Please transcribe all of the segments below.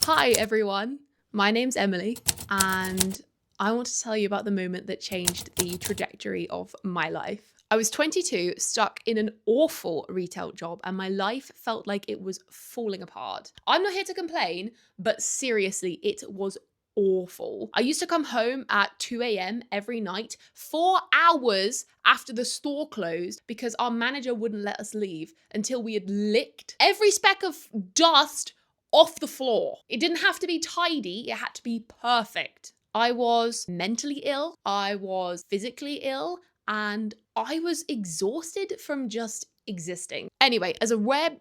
Hi everyone, my name's Emily and I want to tell you about the moment that changed the trajectory of my life. I was 22, stuck in an awful retail job, and my life felt like it was falling apart. I'm not here to complain, but seriously, it was awful. I used to come home at 2 a.m. every night, 4 hours after the store closed, because our manager wouldn't let us leave until we had licked every speck of dust off the floor. It didn't have to be tidy, it had to be perfect. I was mentally ill, I was physically ill, and I was exhausted from just existing. Anyway, as a rare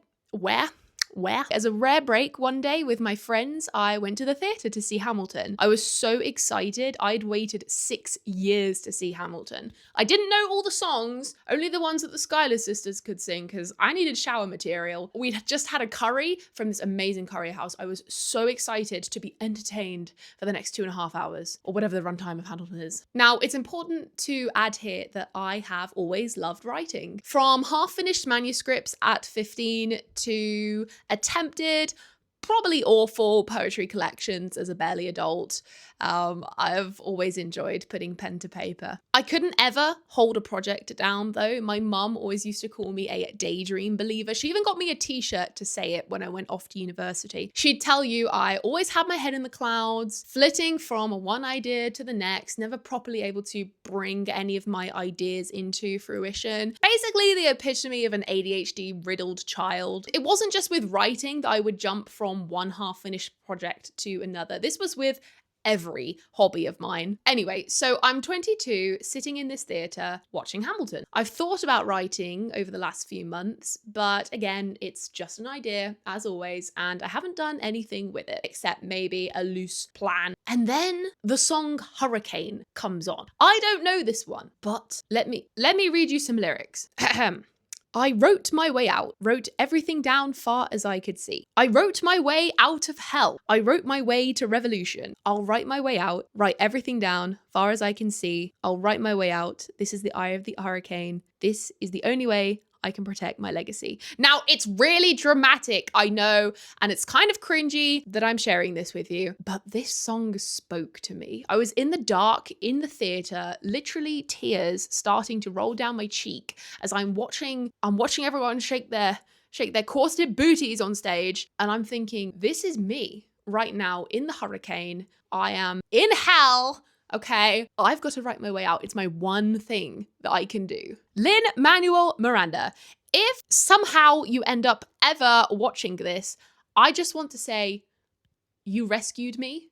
break one day with my friends, I went to the theatre to see Hamilton. I was so excited. I'd waited 6 years to see Hamilton. I didn't know all the songs, only the ones that the Schuyler sisters could sing, because I needed shower material. We'd just had a curry from this amazing curry house. I was so excited to be entertained for the next 2.5 hours, or whatever the runtime of Hamilton is. Now, it's important to add here that I have always loved writing. From half-finished manuscripts at 15 to attempted, probably awful poetry collections as a barely adult. I've always enjoyed putting pen to paper. I couldn't ever hold a project down though. My mum always used to call me a daydream believer. She even got me a t-shirt to say it when I went off to university. She'd tell you I always had my head in the clouds, flitting from one idea to the next, never properly able to bring any of my ideas into fruition. Basically the epitome of an ADHD riddled child. It wasn't just with writing that I would jump from one half-finished project to another. This was with every hobby of mine. Anyway, so I'm 22, sitting in this theatre, watching Hamilton. I've thought about writing over the last few months, but again, it's just an idea, as always, and I haven't done anything with it, except maybe a loose plan. And then the song Hurricane comes on. I don't know this one, but let me read you some lyrics. I wrote my way out, wrote everything down far as I could see. I wrote my way out of hell. I wrote my way to revolution. I'll write my way out, write everything down far as I can see. I'll write my way out. This is the eye of the hurricane. This is the only way I can protect my legacy. Now, it's really dramatic, I know, and it's kind of cringy that I'm sharing this with you, but this song spoke to me. I was in the dark, in the theater, literally tears starting to roll down my cheek as I'm watching everyone shake their corseted booties on stage, and I'm thinking, this is me right now in the hurricane. I am in hell. Okay, I've got to write my way out. It's my one thing that I can do. Lin-Manuel Miranda, if somehow you end up ever watching this, I just want to say, you rescued me.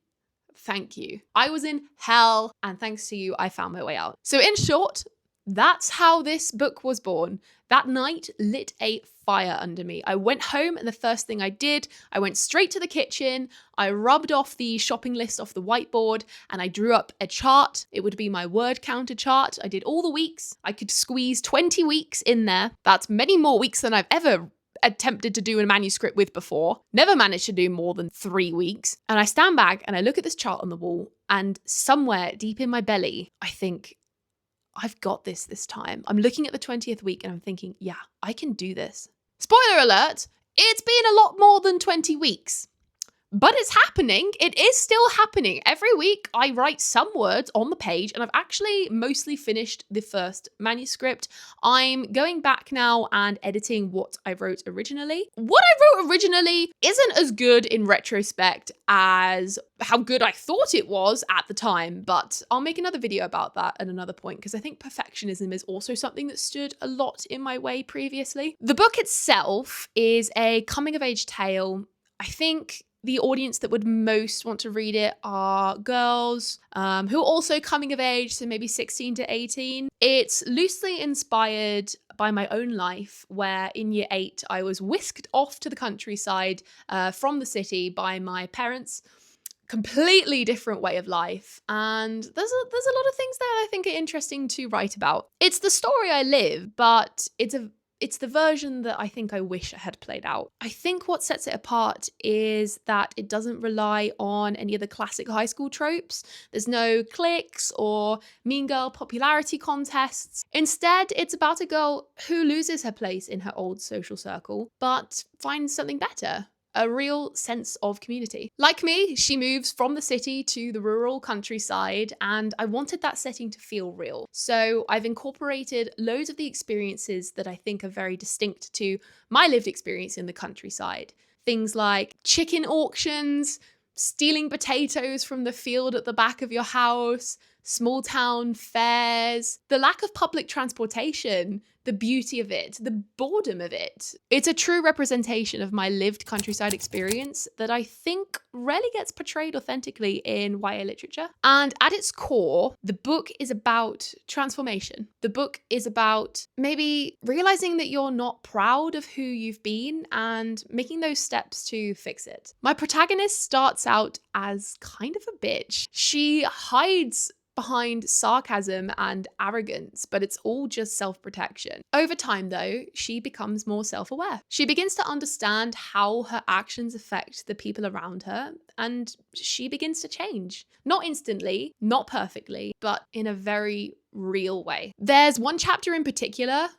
Thank you. I was in hell, and thanks to you, I found my way out. So in short, that's how this book was born. That night lit a fire under me. I went home and the first thing I did, I went straight to the kitchen, I rubbed off the shopping list off the whiteboard, and I drew up a chart. It would be my word counter chart. I did all the weeks. I could squeeze 20 weeks in there. That's many more weeks than I've ever attempted to do a manuscript with before. Never managed to do more than 3 weeks. And I stand back and I look at this chart on the wall, and somewhere deep in my belly, I think, I've got this time. I'm looking at the 20th week and I'm thinking, yeah, I can do this. Spoiler alert, it's been a lot more than 20 weeks. But it's happening. It is still happening. Every week I write some words on the page, and I've actually mostly finished the first manuscript. I'm going back now and editing what I wrote originally. What I wrote originally isn't as good in retrospect as how good I thought it was at the time, but I'll make another video about that at another point, because I think perfectionism is also something that stood a lot in my way previously. The book itself is a coming-of-age tale. I think the audience that would most want to read it are girls who are also coming of age, so maybe 16 to 18. It's loosely inspired by my own life, where in year 8, I was whisked off to the countryside from the city by my parents. Completely different way of life, and there's a lot of things there that I think are interesting to write about. It's the story I live, but it's the version that I think I wish I had played out. I think what sets it apart is that it doesn't rely on any of the classic high school tropes. There's no cliques or mean girl popularity contests. Instead, it's about a girl who loses her place in her old social circle, but finds something better. a real sense of community. Like me, she moves from the city to the rural countryside, and I wanted that setting to feel real. So I've incorporated loads of the experiences that I think are very distinct to my lived experience in the countryside. Things like chicken auctions, stealing potatoes from the field at the back of your house, small town fairs, the lack of public transportation, the beauty of it, the boredom of it. It's a true representation of my lived countryside experience that I think rarely gets portrayed authentically in YA literature. And at its core, the book is about transformation. The book is about maybe realizing that you're not proud of who you've been and making those steps to fix it. My protagonist starts out as kind of a bitch. She hides behind sarcasm and arrogance, but it's all just self-protection. Over time, though, she becomes more self-aware. She begins to understand how her actions affect the people around her, and she begins to change. Not instantly, not perfectly, but in a very real way. There's one chapter in particular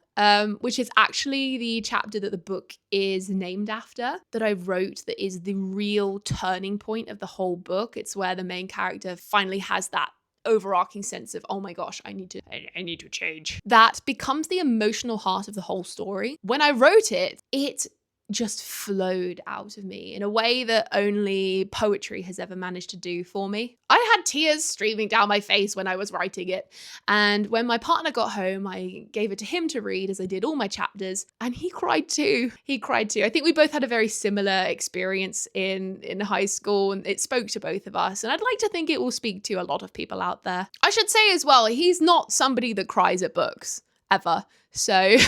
which is actually the chapter that the book is named after, that I wrote, that is the real turning point of the whole book. It's where the main character finally has that overarching sense of, oh my gosh, I need to change. That becomes the emotional heart of the whole story. When I wrote it, it just flowed out of me in a way that only poetry has ever managed to do for me. I had tears streaming down my face when I was writing it. And when my partner got home, I gave it to him to read, as I did all my chapters, and he cried too. He cried too. I think we both had a very similar experience in high school, and it spoke to both of us. And I'd like to think it will speak to a lot of people out there. I should say as well, he's not somebody that cries at books, ever. So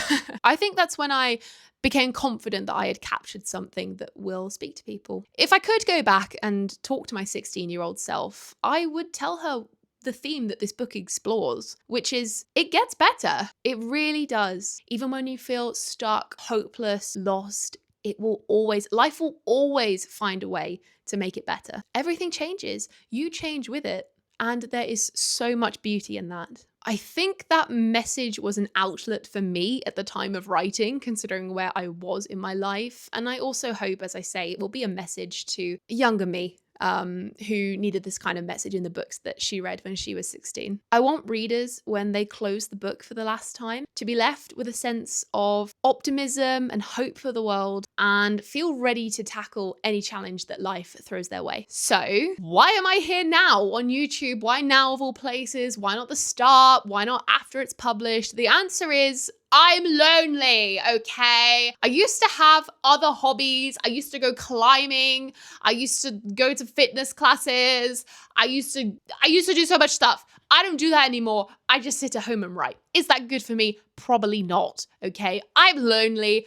I think that's when I became confident that I had captured something that will speak to people. If I could go back and talk to my 16-year-old self, I would tell her the theme that this book explores, which is it gets better. It really does. Even when you feel stuck, hopeless, lost, life will always find a way to make it better. Everything changes. You change with it. And there is so much beauty in that. I think that message was an outlet for me at the time of writing, considering where I was in my life. And I also hope, as I say, it will be a message to younger me, who needed this kind of message in the books that she read when she was 16. I want readers, when they close the book for the last time, to be left with a sense of optimism and hope for the world and feel ready to tackle any challenge that life throws their way. So, why am I here now on YouTube? Why now of all places? Why not the start? Why not after it's published? The answer is, I'm lonely, okay? I used to have other hobbies. I used to go climbing. I used to go to fitness classes. I used to do so much stuff. I don't do that anymore. I just sit at home and write. Is that good for me? Probably not, okay? I'm lonely.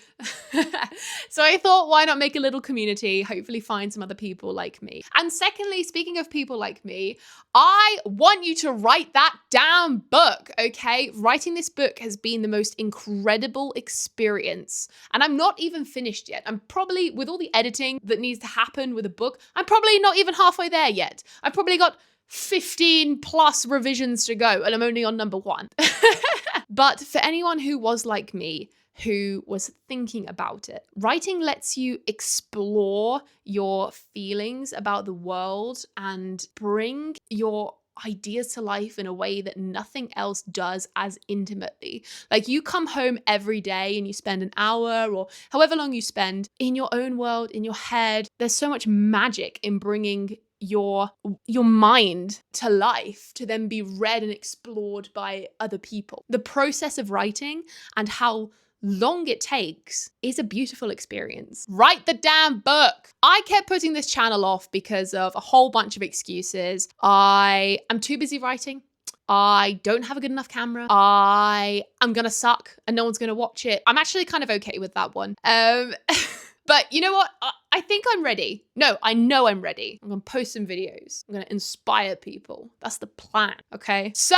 So I thought, why not make a little community, hopefully find some other people like me. And secondly, speaking of people like me, I want you to write that damn book, okay? Writing this book has been the most incredible experience. And I'm not even finished yet. I'm probably, with all the editing that needs to happen with a book, I'm probably not even halfway there yet. I've probably got 15 plus revisions to go, and I'm only on number 1. But for anyone who was like me, who was thinking about it, writing lets you explore your feelings about the world and bring your ideas to life in a way that nothing else does as intimately. Like, you come home every day and you spend an hour or however long you spend in your own world, in your head. There's so much magic in bringing your mind to life to then be read and explored by other people. The process of writing and how long it takes is a beautiful experience. Write the damn book. I kept putting this channel off because of a whole bunch of excuses. I am too busy writing. I don't have a good enough camera. I'm gonna suck and no one's gonna watch it. I'm actually kind of okay with that one. But you know what? I think I'm ready. No, I know I'm ready. I'm gonna post some videos. I'm gonna inspire people. That's the plan, okay? So,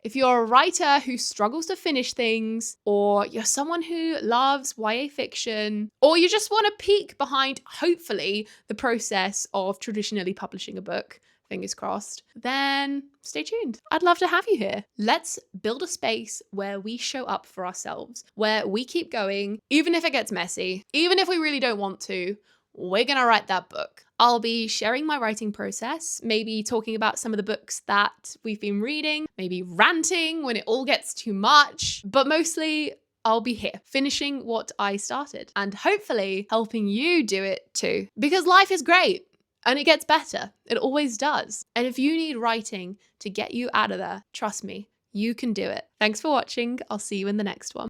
if you're a writer who struggles to finish things, or you're someone who loves YA fiction, or you just want to peek behind, hopefully, the process of traditionally publishing a book, fingers crossed, then stay tuned. I'd love to have you here. Let's build a space where we show up for ourselves, where we keep going, even if it gets messy, even if we really don't want to, we're gonna write that book. I'll be sharing my writing process, maybe talking about some of the books that we've been reading, maybe ranting when it all gets too much, but mostly I'll be here finishing what I started and hopefully helping you do it too. Because life is great and it gets better. It always does. And if you need writing to get you out of there, trust me, you can do it. Thanks for watching. I'll see you in the next one.